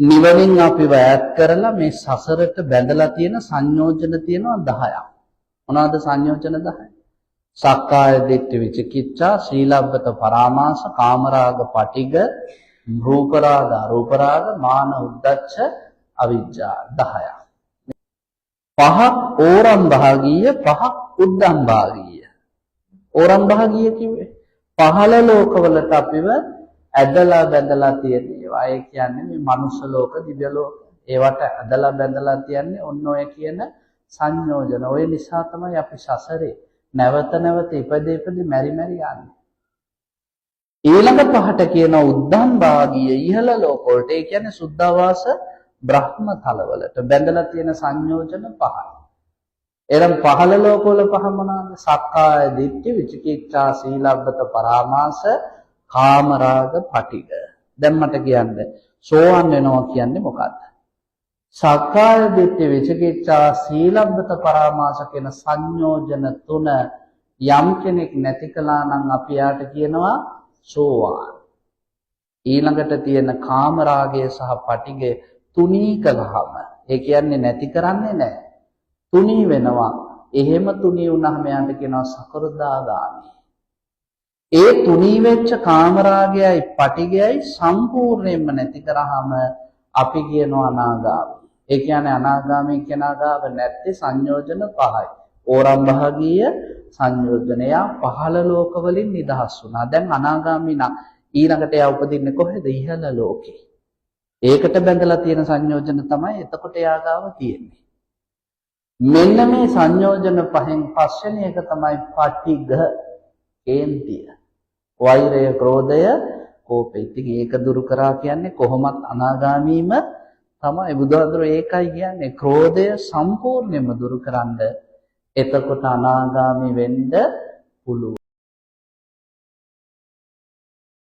නිවනින් අපිව ඈත් කරලා මේ සසරට බැඳලා තියෙන සංයෝජන තියෙනවා 10ක්. මොනවද සංයෝජන 10? සක්කාය දිට්ඨි විචිකිච්ඡා, සීලබ්බත පරාමාස, කාමරාග පටිඝ, රූපරාග අරූපරාග, මාන උද්ධච්ච, අවිජ්ජා 10ක්. පහක් ඕරම් භාගීය, පහක් උද්දම් භාගීය. ඕරම් භාගීය කිව්වේ පහළ ලෝකවලට අපිව ඇදලා බැඳලා තියෙන ඒවා. ඒ කියන්නේ මේ මනුෂ්‍ය ලෝක, දිව්‍ය ලෝක. ඒවට ඇදලා බැඳලා තියන්නේ ඔන්න ඔය කියන සංයෝජන. ඔය නිසා තමයි අපි සසරේ නැවත නැවත ඉපදී මෙරි යන්නේ. ඊළඟ පහට කියන උද්දම් භාගීය ඉහළ ලෝක වලට. ඒ කියන්නේ සුද්ධාවාස බ්‍රහ්ම තලවලට බැඳලා තියෙන සංයෝජන පහයි. එනම් පහළ ලෝකවල පහ මොනවාද? සක්කාය දිට්ඨි, විචිකිච්ඡා, සීලබ්බත පරාමාස, කාමරාග පටිඝ. දැන් මට කියන්න සෝවන් වෙනවා කියන්නේ මොකක්ද? සක්කාය දිට්ඨි, විචිකිච්ඡා, සීලබ්බත පරාමාස කියන සංයෝජන තුන යම් කෙනෙක් නැති කළා නම් අපි යාට කියනවා සෝවාන්. ඊළඟට තියෙන කාමරාගය සහ පටිඝය තුනී කළාම, ඒ කියන්නේ නැති කරන්නේ නැහැ, තුනී වෙනවා. එහෙම තුනී වුණාම යාට කියනවා සකෘදාගාමී. ඒ තුනී වෙච්ච කාමරාගයයි පටිඝයයි සම්පූර්ණයෙන්ම නැති කරාම අපි කියනවා අනාගාමී. ඒ කියන්නේ අනාගාමී කෙනා ගාව නැත්තේ සංයෝජන පහයි. ඕරම් භාගීය සංයෝජනය පහළ ලෝක වලින් නිදහස් වුණා. දැන් අනාගාමී නම් ඊළඟට යා උපදින්නේ කොහෙද? ඉහළ ලෝකේ. ඒකට බැඳලා තියෙන සංයෝජන තමයි එතකොට යා ගාව තියෙන්නේ. මෙන්න මේ සංයෝජන පහෙන් පස්වෙනි එක තමයි පටිඝ, කේන්තිය. වෛරය, ක්‍රෝධය, කෝපය. ඉතින් ඒක දුරු කරා කියන්නේ කොහොමත් අනාගාමීම තමයි. බුදුහාමුදුරුවෝ ඒකයි කියන්නේ ක්‍රෝධය සම්පූර්ණයෙන්ම දුරු කරන්න. එතකොට අනාගාමී වෙන්න පුළුවන්.